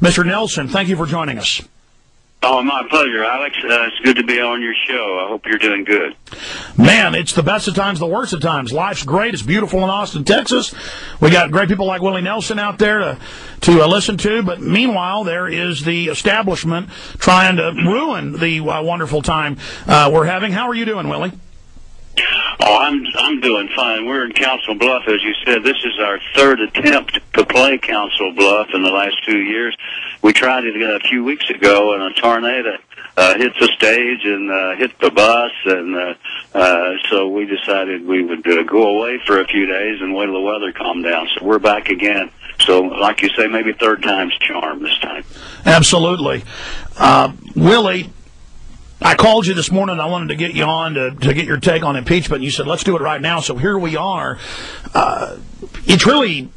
Mr. Nelson, thank you for joining us. Oh, my pleasure, Alex. It's good to be on your show. I hope you're doing good. Man, it's the best of times, the worst of times. Life's great. It's beautiful in Austin, Texas. We got great people like Willie Nelson out there to listen to. But meanwhile, there is the establishment trying to ruin the wonderful time we're having. How are you doing, Willie? Oh, I'm doing fine. We're in Council Bluff, as you said. This is our third attempt to play Council Bluff in the last 2 years. We tried it a few weeks ago, and a tornado hit the stage and hit the bus, and so we decided we would go away for a few days and wait till the weather calmed down. So we're back again. So, like you say, maybe third time's charm this time. Absolutely. Willie, I called you this morning. I wanted to get you on to get your take on impeachment. And you said, let's do it right now. So here we are. It really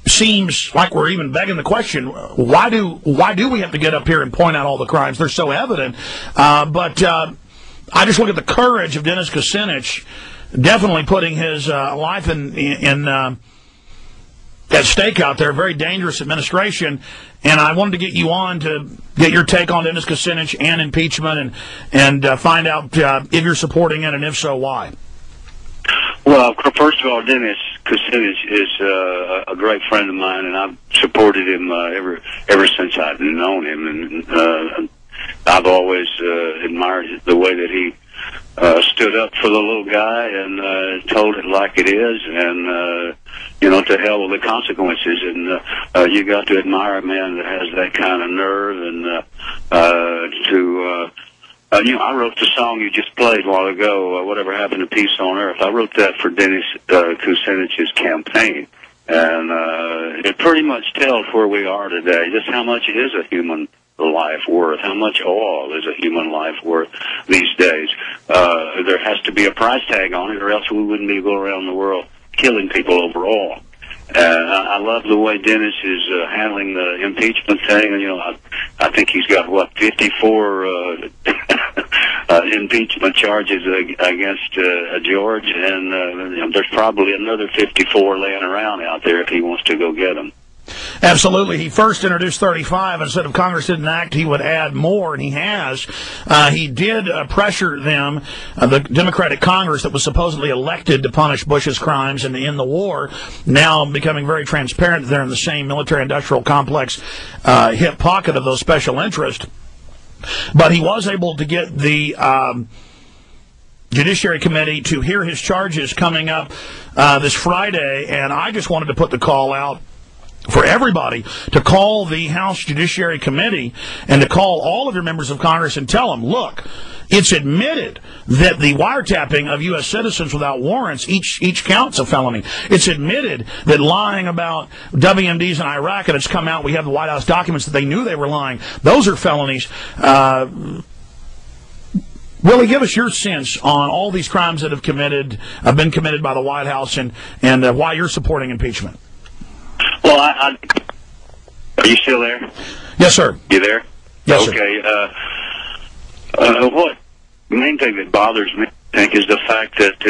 seems like we're even begging the question, why do we have to get up here and point out all the crimes? They're so evident. But I just look at the courage of Dennis Kucinich, definitely putting his life in at stake out there. Very dangerous administration. And I wanted to get you on to get your take on Dennis Kucinich and impeachment and find out if you're supporting it, and if so, why. Well, first of all, Dennis Kucinich is a great friend of mine, and I've supported him ever since I've known him. And I've always admired the way that he stood up for the little guy and told it like it is, and to hell with the consequences. And you got to admire a man that has that kind of nerve, and I wrote the song you just played a while ago, Whatever Happened to Peace on Earth. I wrote that for Dennis Kucinich's campaign, and it pretty much tells where we are today, just how much is a human life worth, how much oil is a human life worth these days. There has to be a price tag on it, or else we wouldn't be going around the world killing people over oil. And I love the way Dennis is handling the impeachment thing. And, I think he's got, 54 impeachment charges against George, and there's probably another 54 laying around out there if he wants to go get them. Absolutely. He first introduced 35, and said if Congress didn't act, he would add more, and he has. He did pressure them, the Democratic Congress that was supposedly elected to punish Bush's crimes and end the war, now becoming very transparent that they're in the same military-industrial complex hip pocket of those special interests. But he was able to get the Judiciary Committee to hear his charges coming up this Friday, and I just wanted to put the call out for everybody to call the House Judiciary Committee and to call all of your members of Congress and tell them, look, it's admitted that the wiretapping of U.S. citizens without warrants, each count's a felony. It's admitted that lying about WMDs in Iraq, and it's come out, we have the White House documents that they knew they were lying. Those are felonies. Willie, give us your sense on all these crimes that have been committed by the White House, and why you're supporting impeachment. Well, are you still there? Yes, sir. You there? Yes, okay. What main thing that bothers me, I think, is the fact that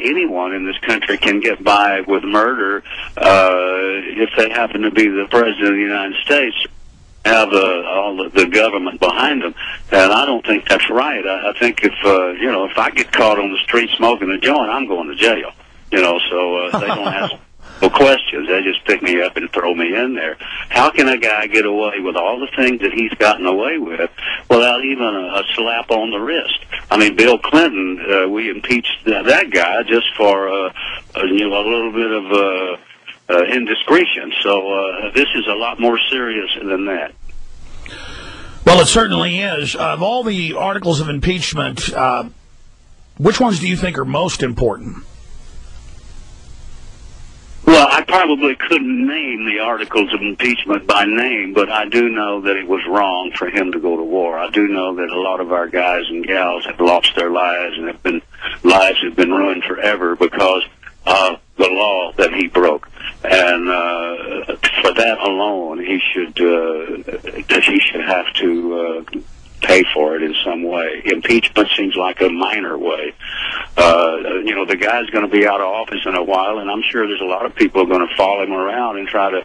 anyone in this country can get by with murder if they happen to be the president of the United States, have all the government behind them, and I don't think that's right. I think if I get caught on the street smoking a joint, I'm going to jail. So they don't ask no questions. They just pick me up and throw me in there. How can a guy get away with all the things that he's gotten away with without even a slap on the wrist? I mean, Bill Clinton, we impeached that guy just for a little bit of indiscretion. So this is a lot more serious than that. Well, it certainly is. Of all the articles of impeachment, which ones do you think are most important? Well, I probably couldn't name the articles of impeachment by name, but I do know that it was wrong for him to go to war. I do know that a lot of our guys and gals have lost their lives, and lives have been ruined forever because of the law that he broke. And for that alone, he should have to pay for it in some way. Impeachment seems like a minor way. The guy's going to be out of office in a while, and I'm sure there's a lot of people going to follow him around and try to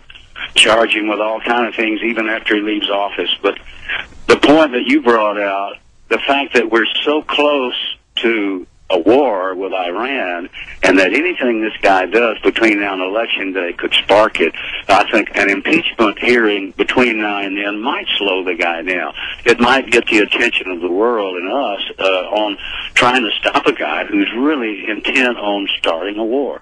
charge him with all kind of things even after he leaves office. But the point that you brought out, the fact that we're so close to a war with Iran, and that anything this guy does between now and Election Day could spark it, I think an impeachment hearing between now and then might slow the guy down. It might get the attention of the world and us on trying to stop a guy who's really intent on starting a war.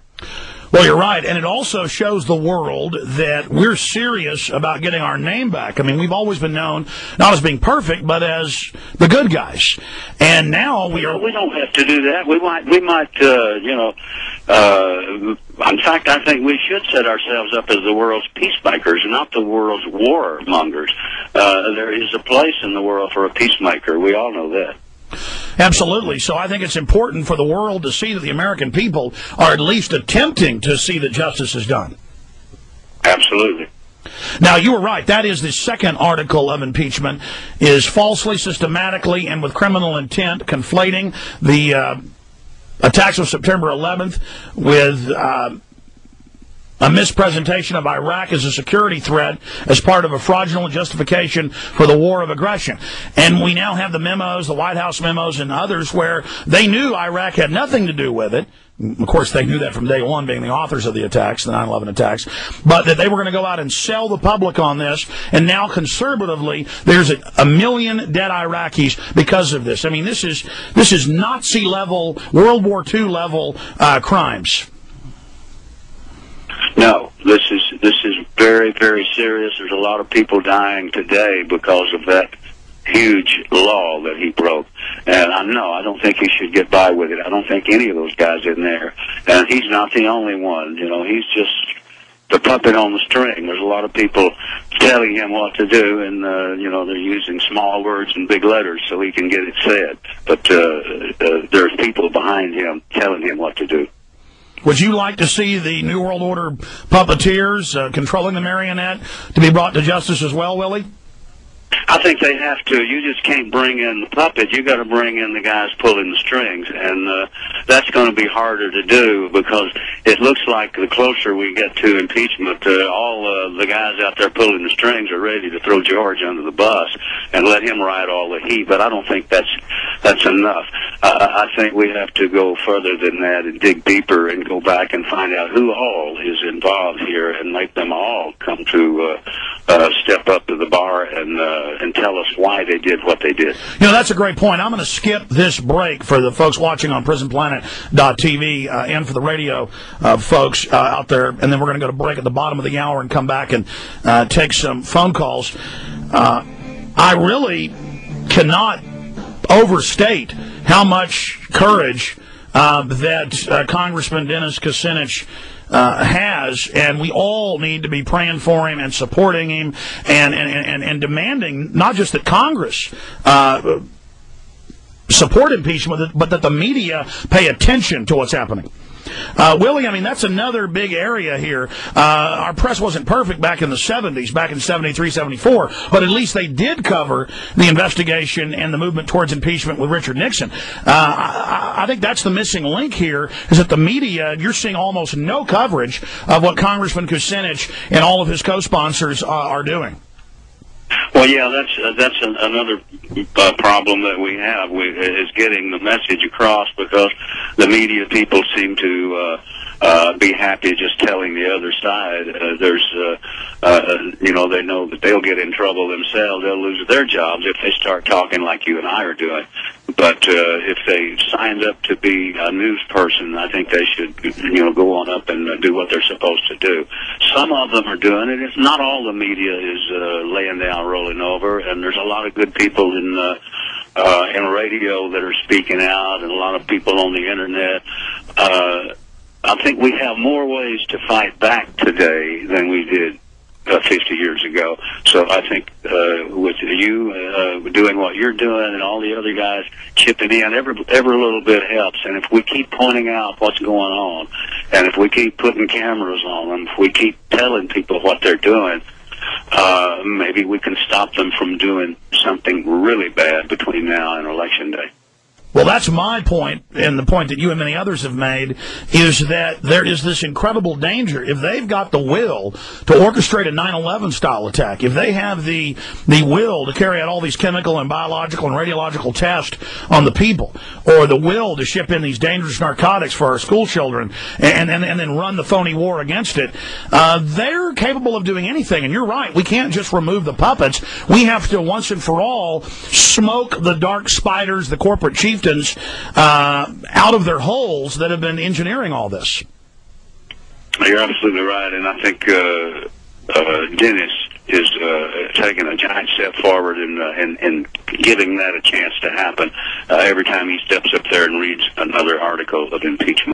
Well, you're right, and it also shows the world that we're serious about getting our name back. I mean, we've always been known not as being perfect, but as the good guys. And now we are. We don't have to do that. We might, in fact, I think we should set ourselves up as the world's peacemakers, not the world's warmongers. There is a place in the world for a peacemaker. We all know that. Absolutely. So I think it's important for the world to see that the American people are at least attempting to see that justice is done. Absolutely. Now, you were right. That is the second article of impeachment, is falsely, systematically, and with criminal intent conflating the attacks of September 11th with a mispresentation of Iraq as a security threat as part of a fraudulent justification for the war of aggression. And we now have the memos, the White House memos and others, where they knew Iraq had nothing to do with it. Of course, they knew that from day one, being the authors of the attacks, the 9/11 attacks, but that they were going to go out and sell the public on this. And now, conservatively, there's a million dead Iraqis because of this. I mean, this is Nazi-level, World War II level crimes. No, this is very, very serious. There's a lot of people dying today because of that huge law that he broke. And I don't think he should get by with it. I don't think any of those guys in there. And he's not the only one. You know, he's just the puppet on the string. There's a lot of people telling him what to do, and they're using small words and big letters so he can get it said. But there's people behind him telling him what to do. Would you like to see the New World Order puppeteers controlling the marionette to be brought to justice as well, Willie? I think they have to. You just can't bring in the puppet. You got to bring in the guys pulling the strings, and that's going to be harder to do because it looks like the closer we get to impeachment, all the guys out there pulling the strings are ready to throw George under the bus and let him ride all the heat. But I don't think that's enough. I think we have to go further than that and dig deeper and go back and find out who all is involved here and make them all come to step up to the bar and tell us why they did what they did. You know, that's a great point. I'm going to skip this break for the folks watching on prisonplanet.tv and for the radio folks out there, and then we're going to go to break at the bottom of the hour and come back and take some phone calls. I really cannot overstate how much courage that Congressman Dennis Kucinich has, and we all need to be praying for him and supporting him and demanding not just that Congress support impeachment, but that the media pay attention to what's happening. Willie, I mean, that's another big area here. Our press wasn't perfect back in the 70s, back in 73, 74, but at least they did cover the investigation and the movement towards impeachment with Richard Nixon. I think that's the missing link here, is that the media, you're seeing almost no coverage of what Congressman Kucinich and all of his co-sponsors are doing. Well, yeah, that's another problem that we have is getting the message across, because the media people seem to be happy just telling the other side. They know that they'll get in trouble themselves. They'll lose their jobs if they start talking like you and I are doing. But if they signed up to be a news person, I think they should, go on up and do what they're supposed to do. Some of them are doing it. It's not all the media is laying down, rolling over, and there's a lot of good people in radio that are speaking out, and a lot of people on the internet. I think we have more ways to fight back today than we did 50 years ago. So I think with you doing what you're doing and all the other guys chipping in, every little bit helps. And if we keep pointing out what's going on, and if we keep putting cameras on them, if we keep telling people what they're doing, maybe we can stop them from doing something really bad between now and Election Day. Well, that's my point, and the point that you and many others have made, is that there is this incredible danger. If they've got the will to orchestrate a 9/11 style attack, if they have the will to carry out all these chemical and biological and radiological tests on the people, or the will to ship in these dangerous narcotics for our school children, and then run the phony war against it, they're capable of doing anything. And you're right, we can't just remove the puppets. We have to, once and for all, smoke the dark spiders, the corporate chieftains, out of their holes that have been engineering all this. You're absolutely right, and I think Dennis is taking a giant step forward in giving that a chance to happen every time he steps up there and reads another article of impeachment.